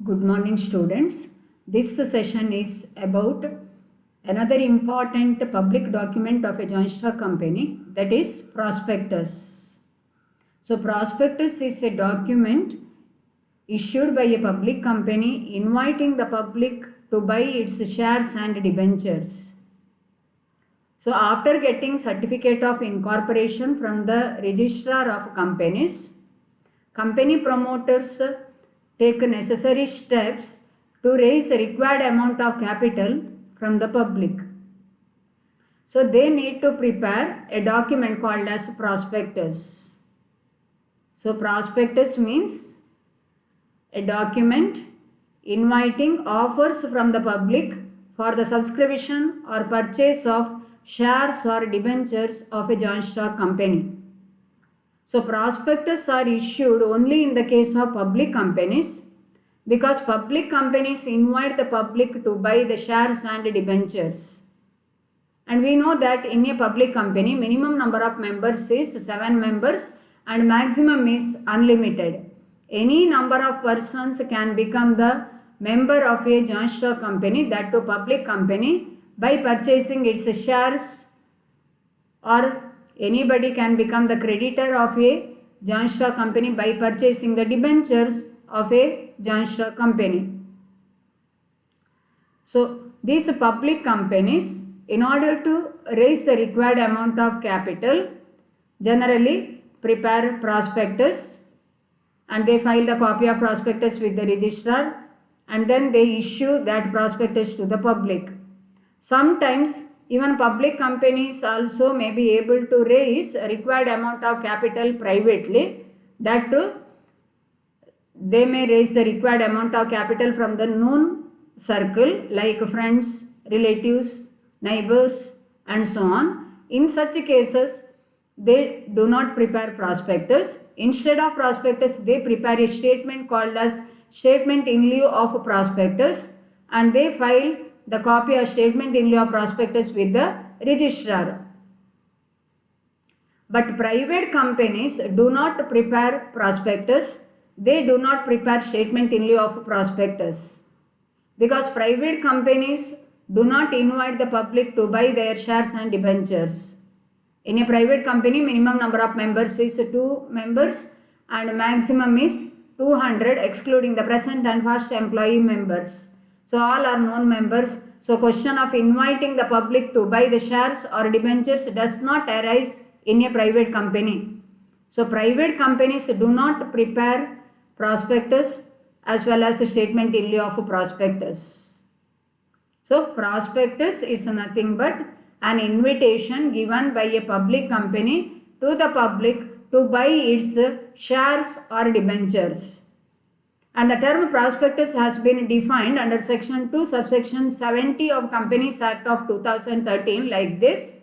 Good morning, students. This session is about another important public document of a joint stock company, that is prospectus. So prospectus is a document issued by a public company inviting the public to buy its shares and debentures. So after getting certificate of incorporation from the registrar of companies, company promoters take necessary steps to raise a required amount of capital from the public. So they need to prepare a document called as prospectus. So prospectus means a document inviting offers from the public for the subscription or purchase of shares or debentures of a joint stock company. So prospectus are issued only in the case of public companies, because public companies invite the public to buy the shares and debentures. And we know that in a public company, minimum number of members is 7 members and maximum is unlimited. Any number of persons can become the member of a joint stock company, that to public company, by purchasing its shares, or anybody can become the creditor of a joint stock company by purchasing the debentures of a joint stock company. So these public companies, in order to raise the required amount of capital, generally prepare prospectus and they file the copy of prospectus with the registrar, and then they issue that prospectus to the public. Sometimes even public companies also may be able to raise a required amount of capital privately, that too they may raise the required amount of capital from the known circle like friends, relatives, neighbors and so on. In such cases, they do not prepare prospectus. Instead of prospectus, they prepare a statement called as statement in lieu of prospectus, and they file the copy of statement in lieu of prospectus with the registrar. But private companies do not prepare prospectus. They do not prepare statement in lieu of prospectus, because private companies do not invite the public to buy their shares and debentures. In a private company, minimum number of members is 2 members and maximum is 200, excluding the present and past employee members. So all are known members. So question of inviting the public to buy the shares or debentures does not arise in a private company. So private companies do not prepare prospectus as well as a statement in lieu of prospectus. So prospectus is nothing but an invitation given by a public company to the public to buy its shares or debentures. And the term prospectus has been defined under section 2 subsection 70 of Companies Act of 2013 like this: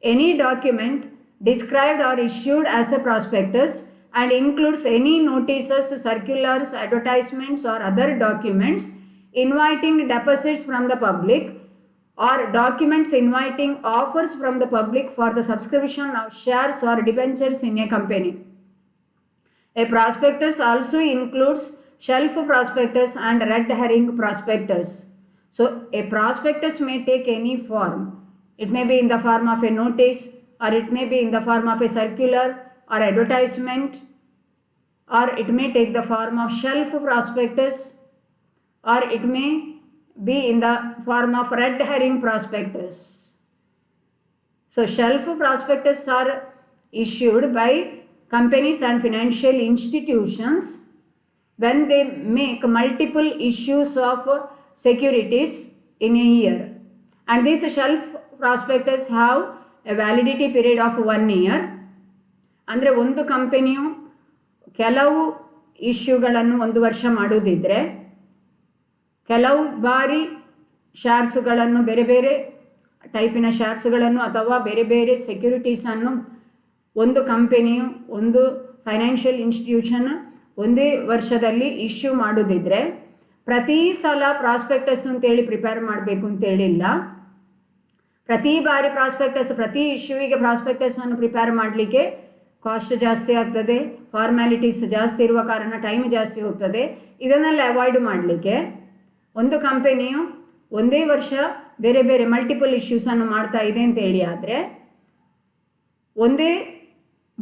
any document described or issued as a prospectus and includes any notices, circulars, advertisements or other documents inviting deposits from the public, or documents inviting offers from the public for the subscription of shares or debentures in a company. A prospectus also includes shelf prospectus and red herring prospectus. So a prospectus may take any form. It may be in the form of a notice, or it may be in the form of a circular or advertisement, or it may take the form of shelf prospectus, or it may be in the form of red herring prospectus. So shelf prospectus are issued by companies and financial institutions when they make multiple issues of securities in a year, and these shelf prospectus have a validity period of 1 year. ಅಂದರೆ ಒಂದು ಕಂಪನಿಯು ಕೆಲವು ಇಶ್ಯೂಗಳನ್ನು 1 ವರ್ಷ ಮಾಡುವುದಿದ್ರೆ, ಕೆಲವು ಬಾರಿ ಶೇರ್ಸ್ಗಳನ್ನು, ಬೇರೆ ಬೇರೆ ಟೈಪಿನ ಶೇರ್ಸ್ಗಳನ್ನು ಅಥವಾ ಬೇರೆ ಬೇರೆ ಸೆಕ್ಯೂರಿಟೀಸನ್ನು ಒಂದು ಕಂಪನಿಯು, ಒಂದು ಫೈನಾನ್ಷಿಯಲ್ ಇನ್ಸ್ಟಿಟ್ಯೂಷನ್ ಒಂದೇ ವರ್ಷದಲ್ಲಿ ಇಶ್ಯೂ ಮಾಡೋದಿದ್ರೆ ಪ್ರತಿ ಸಲ ಪ್ರಾಸ್ಪೆಕ್ಟಸ್ ಅಂತೇಳಿ ಪ್ರಿಪೇರ್ ಮಾಡಬೇಕು ಅಂತೇಳಿಲ್ಲ. ಪ್ರತಿ ಬಾರಿ ಪ್ರಾಸ್ಪೆಕ್ಟಸ್, ಪ್ರತಿ ಇಶ್ಯೂವಿಗೆ ಪ್ರಾಸ್ಪೆಕ್ಟಸ್ ಅನ್ನು ಪ್ರಿಪೇರ್ ಮಾಡಲಿಕ್ಕೆ ಕಾಸ್ಟ್ ಜಾಸ್ತಿ ಆಗ್ತದೆ, ಫಾರ್ಮ್ಯಾಲಿಟೀಸ್ ಜಾಸ್ತಿ ಇರುವ ಕಾರಣ ಟೈಮ್ ಜಾಸ್ತಿ ಹೋಗ್ತದೆ. ಇದನ್ನೆಲ್ಲ ಅವಾಯ್ಡ್ ಮಾಡಲಿಕ್ಕೆ ಒಂದು ಕಂಪೆನಿಯು ಒಂದೇ ವರ್ಷ ಬೇರೆ ಬೇರೆ ಮಲ್ಟಿಪಲ್ ಇಶ್ಯೂಸನ್ನು ಮಾಡ್ತಾ ಇದೆ ಅಂತೇಳಿ ಆದರೆ ಒಂದೇ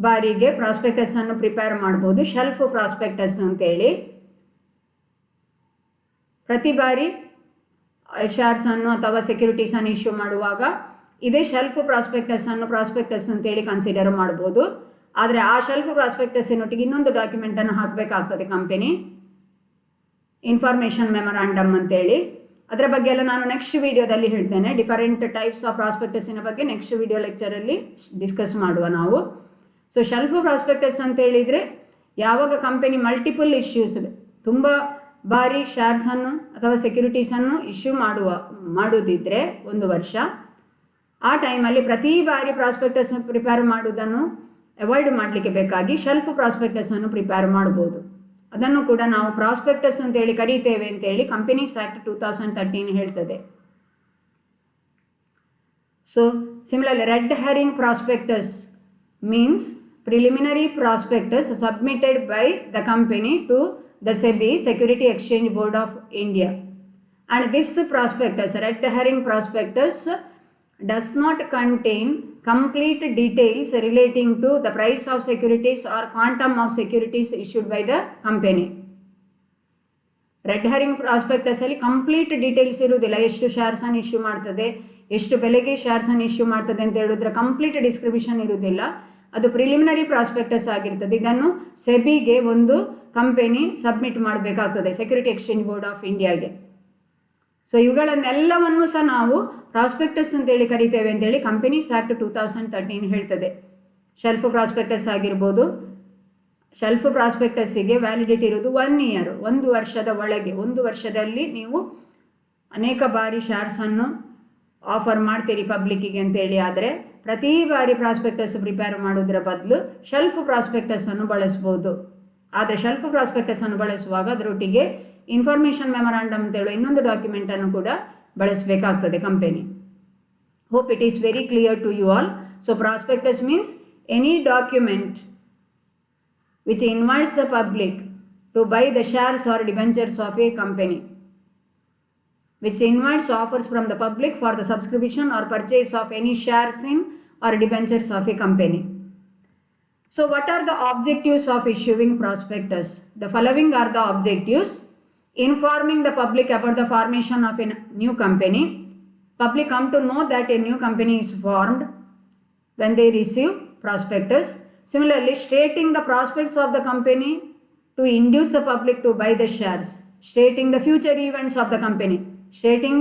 ಬಾರಿಗೆ ಪ್ರಾಸ್ಪೆಕ್ಟಸನ್ನು ಪ್ರಿಪೇರ್ ಮಾಡ್ಬೋದು. ಶೆಲ್ಫ್ ಪ್ರಾಸ್ಪೆಕ್ಟಸ್ ಅಂತೇಳಿ ಪ್ರತಿ ಬಾರಿ ಶೇರ್ಸನ್ನು ಅಥವಾ ಸೆಕ್ಯೂರಿಟೀಸನ್ನು ಇಶ್ಯೂ ಮಾಡುವಾಗ ಇದೇ ಶೆಲ್ಫ್ ಪ್ರಾಸ್ಪೆಕ್ಟಸ್ ಅಂತೇಳಿ ಕನ್ಸಿಡರ್ ಮಾಡ್ಬೋದು. ಆದರೆ ಆ ಶೆಲ್ಫ್ ಪ್ರಾಸ್ಪೆಕ್ಟಸ್ಸಿನೊಟ್ಟಿಗೆ ಇನ್ನೊಂದು ಡಾಕ್ಯುಮೆಂಟನ್ನು ಹಾಕಬೇಕಾಗ್ತದೆ ಕಂಪೆನಿ, ಇನ್ಫಾರ್ಮೇಷನ್ ಮೆಮೊರಾಂಡಮ್ ಅಂತೇಳಿ. ಅದರ ಬಗ್ಗೆ ಎಲ್ಲ ನಾನು ನೆಕ್ಸ್ಟ್ ವಿಡಿಯೋದಲ್ಲಿ ಹೇಳ್ತೇನೆ. ಡಿಫರೆಂಟ್ ಟೈಪ್ಸ್ ಆಫ್ ಪ್ರಾಸ್ಪೆಕ್ಟಸ್ಸಿನ ಬಗ್ಗೆ ನೆಕ್ಸ್ಟ್ ವಿಡಿಯೋ ಲೆಕ್ಚರಲ್ಲಿ ಡಿಸ್ಕಸ್ ಮಾಡುವ ನಾವು. ಸೊ ಶೆಲ್ಫ್ ಪ್ರಾಸ್ಪೆಕ್ಟಸ್ ಅಂತ ಹೇಳಿದರೆ ಯಾವಾಗ ಕಂಪೆನಿ ಮಲ್ಟಿಪಲ್ ಇಶ್ಯೂಸ್ ತುಂಬ ಬಾರಿ ಶೇರ್ಸನ್ನು ಅಥವಾ ಸೆಕ್ಯೂರಿಟೀಸನ್ನು ಇಶ್ಯೂ ಮಾಡುವುದಿದ್ರೆ ಒಂದು ವರ್ಷ, ಆ ಟೈಮಲ್ಲಿ ಪ್ರತಿ ಬಾರಿ ಪ್ರಾಸ್ಪೆಕ್ಟಸ್ ಪ್ರಿಪೇರ್ ಮಾಡುವುದನ್ನು ಅವಾಯ್ಡ್ ಮಾಡಲಿಕ್ಕೆ ಬೇಕಾಗಿ ಶೆಲ್ಫ್ ಪ್ರಾಸ್ಪೆಕ್ಟಸನ್ನು ಪ್ರಿಪೇರ್ ಮಾಡ್ಬೋದು. ಅದನ್ನು ಕೂಡ ನಾವು ಪ್ರಾಸ್ಪೆಕ್ಟಸ್ ಅಂತೇಳಿ ಕರೀತೇವೆ ಅಂತೇಳಿ ಕಂಪನೀಸ್ ಆ್ಯಕ್ಟ್ 2013 ಹೇಳ್ತದೆ. So similarly red hearing prospectus means preliminary prospectus submitted by the company to the SEBI, Security Exchange Board of India. And this prospectus, red herring prospectus, does not contain complete details relating to the price of securities or quantum of securities issued by the company. Red herring ಪ್ರಾಸ್ಪೆಕ್ಟಸಲ್ಲಿ complete details ಇರುವುದಿಲ್ಲ. ಎಷ್ಟು ಶೇರ್ಸನ್ನು issue ಮಾಡ್ತದೆ, ಎಷ್ಟು ಬೆಲೆಗೆ ಶೇರ್ಸನ್ನು issue ಮಾಡ್ತದೆ ಅಂತ ಹೇಳಿದ್ರೆ complete description ಇರುವುದಿಲ್ಲ. ಅದು ಪ್ರಿಲಿಮಿನರಿ ಪ್ರಾಸ್ಪೆಕ್ಟಸ್ ಆಗಿರ್ತದೆ. ಇದನ್ನು ಸೆಬಿಗೆ ಒಂದು ಕಂಪೆನಿ ಸಬ್ಮಿಟ್ ಮಾಡಬೇಕಾಗ್ತದೆ, ಸೆಕ್ಯೂರಿಟಿ ಎಕ್ಸ್ಚೇಂಜ್ ಬೋರ್ಡ್ ಆಫ್ ಇಂಡಿಯಾಗೆ. ಸೊ ಇವುಗಳನ್ನೆಲ್ಲವನ್ನು ಸಹ ನಾವು ಪ್ರಾಸ್ಪೆಕ್ಟಸ್ ಅಂತೇಳಿ ಕರಿತೇವೆ ಅಂತೇಳಿ ಕಂಪನೀಸ್ ಆ್ಯಕ್ಟ್ 2013 ಹೇಳ್ತದೆ. ಶೆಲ್ಫ್ ಪ್ರಾಸ್ಪೆಕ್ಟಸ್ ಆಗಿರ್ಬೋದು. ಶೆಲ್ಫ್ ಪ್ರಾಸ್ಪೆಕ್ಟಸ್ಸಿಗೆ ವ್ಯಾಲಿಡಿಟಿ ಇರೋದು 1 year, 1 ವರ್ಷದ ಒಳಗೆ. 1 ವರ್ಷದಲ್ಲಿ ನೀವು ಅನೇಕ ಬಾರಿ ಶೇರ್ಸನ್ನು ಆಫರ್ ಮಾಡ್ತೀರಿ ಪಬ್ಲಿಕ್ಕಿಗೆ ಅಂತೇಳಿ ಆದರೆ ಪ್ರತಿ ಬಾರಿ ಪ್ರಾಸ್ಪೆಕ್ಟಸ್ ಪ್ರಿಪೇರ್ ಮಾಡೋದ್ರ ಬದಲು ಶೆಲ್ಫ್ ಪ್ರಾಸ್ಪೆಕ್ಟಸನ್ನು ಬಳಸ್ಬೋದು. ಆದರೆ ಶೆಲ್ಫ್ ಪ್ರಾಸ್ಪೆಕ್ಟಸನ್ನು ಬಳಸುವಾಗ ಅದರೊಟ್ಟಿಗೆ ಇನ್ಫಾರ್ಮೇಷನ್ ಮೆಮೊರಾಂಡಮ್ ಅಂತೇಳಿ ಇನ್ನೊಂದು ಡಾಕ್ಯುಮೆಂಟನ್ನು ಕೂಡ ಬಳಸಬೇಕಾಗ್ತದೆ company. Hope it is very clear to you all. So prospectus means any document which invites the public to buy the shares or debentures of a company, which invites offers from the public for the subscription or purchase of any shares in or debentures of a company. So what are the objectives of issuing prospectus? The following are the objectives: informing the public about the formation of a new company. Public come to know that a new company is formed when they receive prospectus. Similarly, stating the prospects of the company to induce the public to buy the shares. Stating the future events of the company. Stating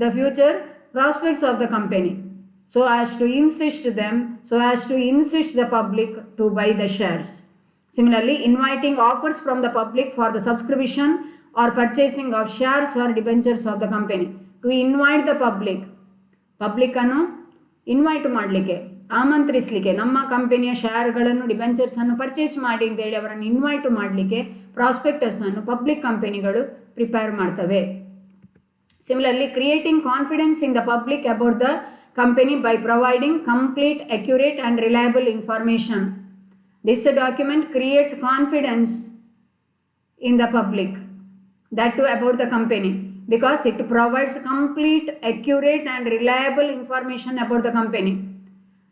the future prospects of the company. So as to insist the public to buy the shares. Similarly, inviting offers from the public for the subscription or purchasing of shares or debentures of the company. To invite the public. Public ಅನ್ನು invite ಮಾಡಲಿಕ್ಕೆ, ಆಮಂತ್ರಿಸಲಿಕ್ಕೆ, ನಮ್ಮ ಕಂಪನಿಯ ಶೇರ್ಗಳನ್ನು ಡಿಬೆಂಚರ್ಸನ್ನು purchase ಮಾಡಿ ಅಂತೇಳಿ ಅವರನ್ನು invite ಮಾಡಲಿಕ್ಕೆ ಪ್ರಾಸ್ಪೆಕ್ಟಸನ್ನು public ಕಂಪನಿಗಳು prepare ಮಾಡ್ತವೆ. Similarly, creating confidence in the public about the company by providing complete, accurate and reliable information. This document creates confidence in the public, that too about the company, because it provides complete, accurate and reliable information about the company.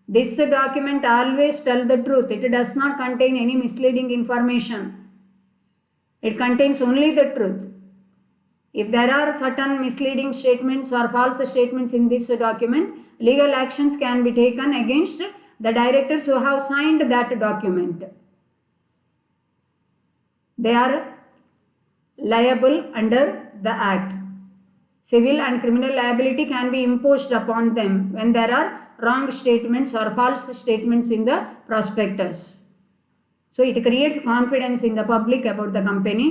This document always tells the truth. It does not contain any misleading information. It contains only the truth. If there are certain misleading statements or false statements in this document, legal actions can be taken against the directors who have signed that document. They are liable under the Act. Civil and criminal liability can be imposed upon them when there are wrong statements or false statements in the prospectus. So it creates confidence in the public about the company.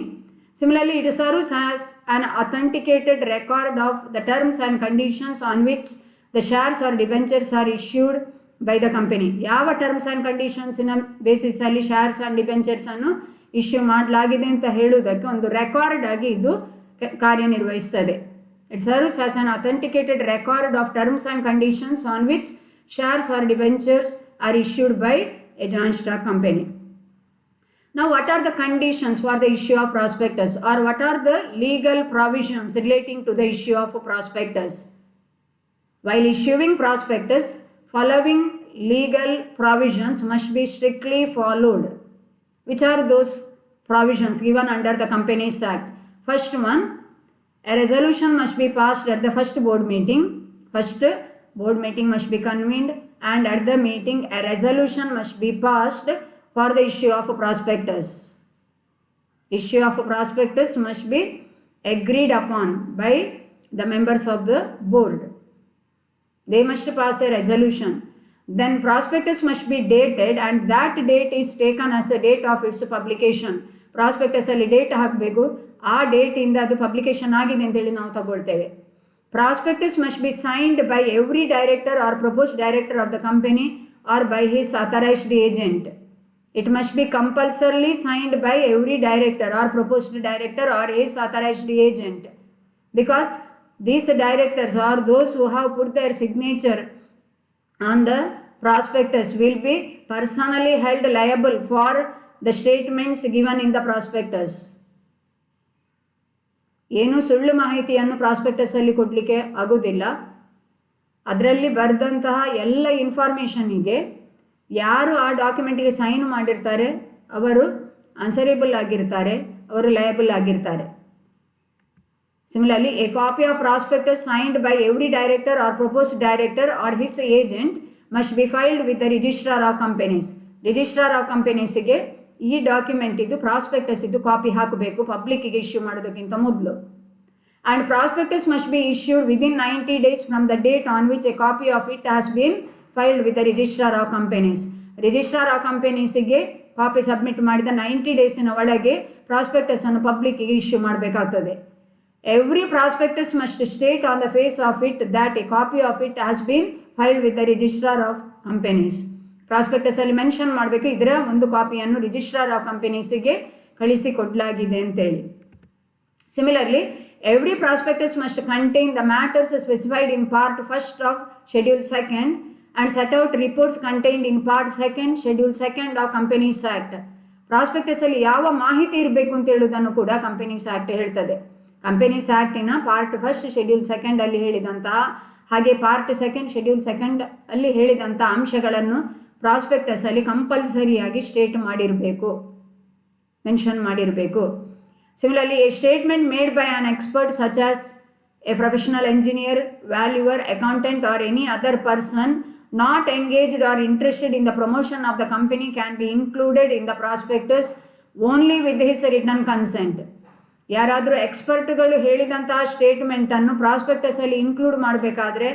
Similarly, it serves as an authenticated record of the terms and conditions on which the shares or debentures are issued by the company. ಯಾವ terms and ಕಂಡೀಷನ್ಸಿನ ಬೇಸಿಸಲ್ಲಿ shares and ಡಿಬೆಂಚರ್ಸನ್ನು issue ಮಾಡಲಾಗಿದೆ ಅಂತ ಹೇಳುವುದಕ್ಕೆ ಒಂದು record ಆಗಿ ಇದು ಕಾರ್ಯನಿರ್ವಹಿಸ್ತದೆ. It serves as an authenticated record of terms and conditions on which shares or debentures are issued by a joint stock company. Now, what are the conditions for the issue of prospectus, or what are the legal provisions relating to the issue of prospectus? While issuing prospectus, following legal provisions must be strictly followed. Which are those provisions given under the Companies Act? First one, a resolution must be passed at the first board meeting. First board meeting must be convened, and at the meeting a resolution must be passed for the issue of a prospectus. Issue of a prospectus must be agreed upon by the members of the board. They must pass a resolution. Then prospectus must be dated, and that date is taken as a date of its publication. Prospectus ಅಲ್ಲಿ date ಹಾಕಬೇಕು, ಆ date ಇಂದ ಅದು publication ಆಗಿದೆ ಅಂತೇಳಿ ನಾವು ತಗೊಳ್ತೇವೆ. Prospectus must be signed by every director or proposed director of the company or by his authorised agent. It must be compulsorily signed by every director or proposed director or his authorized agent, because these directors or those who have put their signature on the prospectus will be personally held liable for the statements given in the prospectus. ಏನು ಸುಳ್ಳು ಮಾಹಿತಿಯನ್ನು prospectus ಅಲ್ಲಿ ಕೊಡಲಿಕ್ಕೆ ಆಗೋದಿಲ್ಲ. ಅದರಲ್ಲಿ ಬರೆದಂತಹ ಎಲ್ಲ ಇನ್ಫಾರ್ಮೇಷನ್ನಿಗೆ ಯಾರು ಆ ಡಾಕ್ಯುಮೆಂಟಿಗೆ ಸೈನ್ ಮಾಡಿರ್ತಾರೆ ಅವರು ಆನ್ಸರೇಬಲ್ ಆಗಿರ್ತಾರೆ, ಅವರು ಲಯಬಲ್ ಆಗಿರ್ತಾರೆ. Similarly, a copy of prospectus signed by every director or proposed director or his agent must be filed with the registrar of companies. Registrar of companies ಗೆ ಈ ಡಾಕ್ಯುಮೆಂಟ್ ಇದು ಪ್ರಾಸ್ಪೆಕ್ಟಸ್ ಇದು copy ಹಾಕಬೇಕು ಪಬ್ಲಿಕ್ಕಿಗೆ issue ಮಾಡೋದಕ್ಕಿಂತ ಮೊದಲು. And prospectus must be issued within 90 days from the date on which a copy of it has been filed with the registrar of companies. Registrar of companies ಗೆ copy submit ಮಾಡಿದ 90 ಡೇಸಿನ ಒಳಗೆ prospectus ಅನ್ನು ಪಬ್ಲಿಕ್ಕಿಗೆ issue ಮಾಡಬೇಕಾಗ್ತದೆ. Every prospectus must state on the face of it that a copy of it has been filed with the registrar of companies. Prospectus ಅಲ್ಲಿ mention ಮಾಡಬೇಕು, ಇದರ ಒಂದು ಕಾಪಿಯನ್ನು ರಿಜಿಸ್ಟ್ರಾರ್ ಆಫ್ ಕಂಪನೀಸ್ಗೆ ಕಳಿಸಿ ಕೊಡಲಾಗಿದೆ ಅಂತೇಳಿ. Similarly, every prospectus must contain the matters specified in part 1st of schedule 2nd and set out reports contained in part 2nd schedule 2nd of Companies Act. ಪ್ರಾಸ್ಪೆಕ್ಟಸ್ ಅಲ್ಲಿ ಯಾವ ಮಾಹಿತಿ ಇರಬೇಕು ಅಂತ ಹೇಳುವುದನ್ನು ಕೂಡ ಕಂಪನೀಸ್ ಆಕ್ಟ್ ಹೇಳ್ತದೆ. ಕಂಪನೀಸ್ ಆಕ್ಟಿನ ಪಾರ್ಟ್ 1st ಶೆಡ್ಯೂಲ್ 2nd ಅಲ್ಲಿ ಹೇಳಿದಂತಹ ಹಾಗೆ ಪಾರ್ಟ್ 2nd ಶೆಡ್ಯೂಲ್ 2nd ಅಲ್ಲಿ ಹೇಳಿದಂತಹ ಅಂಶಗಳನ್ನು ಪ್ರಾಸ್ಪೆಕ್ಟಸ್ ಅಲ್ಲಿ ಕಂಪಲ್ಸರಿಯಾಗಿ ಸ್ಟೇಟ್ ಮಾಡಿರಬೇಕು, ಮೆನ್ಷನ್ ಮಾಡಿರಬೇಕು. Similarly, a statement made by an expert such as a professional engineer, valuer, accountant or any other person not engaged or interested in the promotion of the company can be included in the prospectus only with his written consent. ಯಾರಾದರೂ ಎಕ್ಸ್ಪರ್ಟ್ಗಳು ಹೇಳಿದಂತಹ ಸ್ಟೇಟ್ಮೆಂಟನ್ನು prospectus ಅಲ್ಲಿ include ಮಾಡಬೇಕಾದ್ರೆ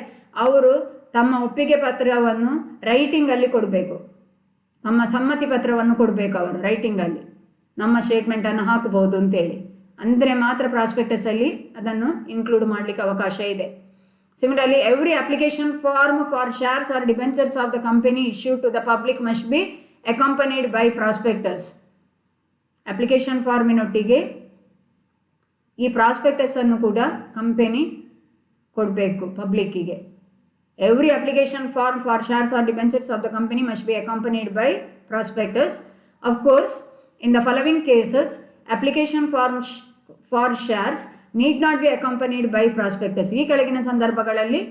ಅವರು ತಮ್ಮ ಒಪ್ಪಿಗೆ ಪತ್ರವನ್ನು ರೈಟಿಂಗಲ್ಲಿ ಕೊಡಬೇಕು, ನಮ್ಮ ಸಮ್ಮತಿ ಪತ್ರವನ್ನು ಕೊಡಬೇಕು ಅವರು ರೈಟಿಂಗಲ್ಲಿ, ನಮ್ಮ ಸ್ಟೇಟ್ಮೆಂಟನ್ನು ಹಾಕಬಹುದು ಅಂತೇಳಿ. ಅಂದರೆ ಮಾತ್ರ ಪ್ರಾಸ್ಪೆಕ್ಟಸಲ್ಲಿ ಅದನ್ನು ಇನ್ಕ್ಲೂಡ್ ಮಾಡಲಿಕ್ಕೆ ಅವಕಾಶ ಇದೆ. Similarly, every application form for shares or debentures of the company issued to the public must be accompanied by prospectus. Application ಫಾರ್ಮಿನೊಟ್ಟಿಗೆ ಈ ಪ್ರಾಸ್ಪೆಕ್ಟಸ್ ಅನ್ನು ಕೂಡ ಕಂಪನಿ ಕೊಡಬೇಕು ಪಬ್ಲಿಕ್ಕಿಗೆ. Every application form for shares or debentures of the company must be accompanied by prospectus. Of course, in the following cases, application forms for shares need not be accompanied by prospectus. ಈ ಕೆಳಗಿನ ಸಂದರ್ಭಗಳಲ್ಲಿ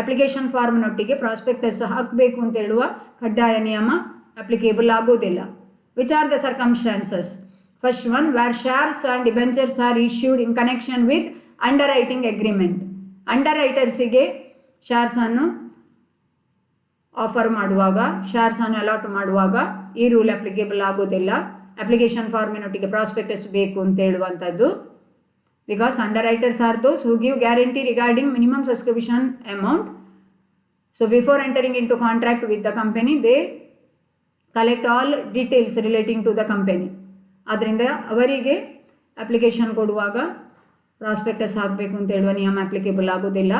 application ಫಾರ್ಮ್ನೊಟ್ಟಿಗೆ prospectus ಹಾಕಬೇಕು ಅಂತ ಹೇಳುವ ಕಡ್ಡಾಯ ನಿಯಮ applicable ಆಗೋದಿಲ್ಲ. Which are the circumstances? First one, where shares and debentures are issued in connection with underwriting agreement. ಅಂಡರ್ರೈಟರ್ಸಿಗೆ ಶೇರ್ಸ್ ಅನ್ನು ಆಫರ್ ಮಾಡುವಾಗ, ಶೇರ್ಸ್ ಅನ್ನು ಅಲಾಟ್ ಮಾಡುವಾಗ ಈ ರೂಲ್ ಅಪ್ಲಿಕೇಬಲ್ ಆಗೋದಿಲ್ಲ. ಅಪ್ಲಿಕೇಶನ್ ಫಾರ್ಮಿನೊಟ್ಟಿಗೆ ಪ್ರಾಸ್ಪೆಕ್ಟಸ್ ಬೇಕು ಅಂತ ಹೇಳುವಂಥದ್ದು. Because underwriters are those who give guarantee regarding minimum subscription amount. So before entering into contract with the company, they collect all details relating to the company. ಆದ್ದರಿಂದ ಅವರಿಗೆ application ಕೊಡುವಾಗ prospectus ಹಾಕಬೇಕು ಅಂತ ಹೇಳುವ ನಿಯಮ ಅಪ್ಲಿಕೇಬಲ್ ಆಗೋದಿಲ್ಲ.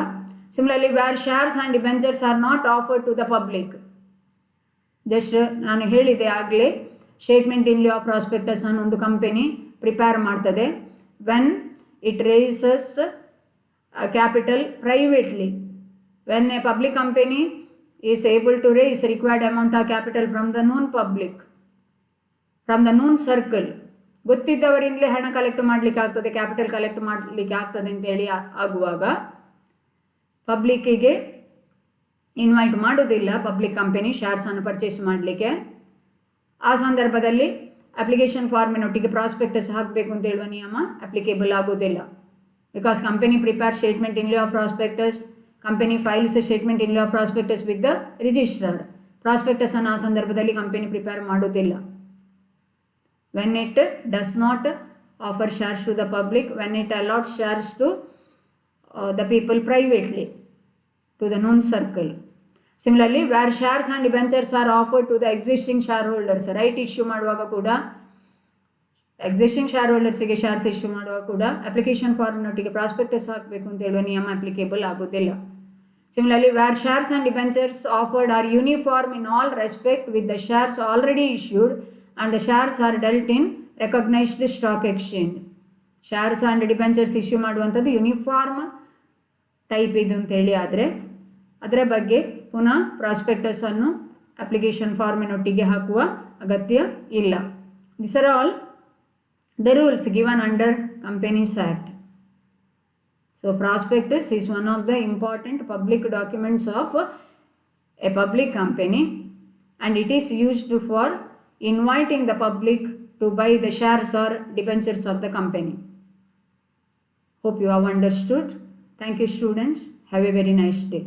Similarly, where shares and debentures are not offered to the public. Just ನಾನು ಹೇಳಿದೆ ಆಗಲೇ, statement in lieu of prospectus ಅನ್ನು ಒಂದು ಕಂಪನಿ ಪ್ರಿಪೇರ್ ಮಾಡ್ತದೆ when it raises capital privately. When a public company is able to raise required amount of capital from the known public, from the known circle. ಗೊತ್ತಿದ್ದವರಿಂದಲೇ ಹಣ collect ಮಾಡಲಿಕ್ಕೆ ಆಗ್ತದೆ, capital collect ಮಾಡಲಿಕ್ಕೆ ಆಗ್ತದೆ ಅಂತೇಳಿ ಆಗುವಾಗ ಪಬ್ಲಿಕ್ಕಿಗೆ ಇನ್ವೈಟ್ ಮಾಡೋದಿಲ್ಲ public company ಶೇರ್ಸನ್ನು purchase ಮಾಡಲಿಕ್ಕೆ. ಆ ಸಂದರ್ಭದಲ್ಲಿ ಅಪ್ಲಿಕೇಶನ್ ಫಾರ್ಮಿನೊಟ್ಟಿಗೆ ಪ್ರಾಸ್ಪೆಕ್ಟಸ್ ಹಾಕಬೇಕು ಅಂತ ಹೇಳುವ ನಿಯಮ ಅಪ್ಲಿಕೇಬಲ್ ಆಗೋದಿಲ್ಲ. Because company prepare statement in lieu of prospectus, company files statement in lieu of prospectus with the registrar. Prospectus ಅನ್ನು ಆ ಸಂದರ್ಭದಲ್ಲಿ ಕಂಪನಿ ಪ್ರಿಪೇರ್ ಮಾಡೋದಿಲ್ಲ. when it does not offer shares to the public, when it allots shares to the people privately, to the known circle. Similarly, where shares and debentures are offered to the existing shareholders, right issue ಮಾಡುವಾಗ ಕೂಡ existing share ಹೋಲ್ಡರ್ಸಿಗೆ shares issue ಮಾಡುವಾಗ ಕೂಡ application ಫಾರ್ಮ್ನೊಟ್ಟಿಗೆ prospectus ಹಾಕಬೇಕು ಅಂತ ಹೇಳುವ ನಿಯಮ applicable ಆಗೋದಿಲ್ಲ. Similarly, where shares and debentures offered are uniform in all respect with the shares already issued and the shares are dealt in recognized stock exchange. Shares and debentures issue ಮಾಡುವಂಥದ್ದು uniform type ಇದು ಅಂತೇಳಿ ಆದರೆ ಅದರ ಬಗ್ಗೆ ಪುನಃ ಪ್ರಾಸ್ಪೆಕ್ಟಸನ್ನು application ಫಾರ್ಮಿನೊಟ್ಟಿಗೆ ಹಾಕುವ ಅಗತ್ಯ ಇಲ್ಲ. These are all the rules given under Companies Act. So prospectus is one of the important public documents of a public company and it is used for inviting the public to buy the shares or debentures of the company. Hope you have understood. Thank you students. Have a very nice day.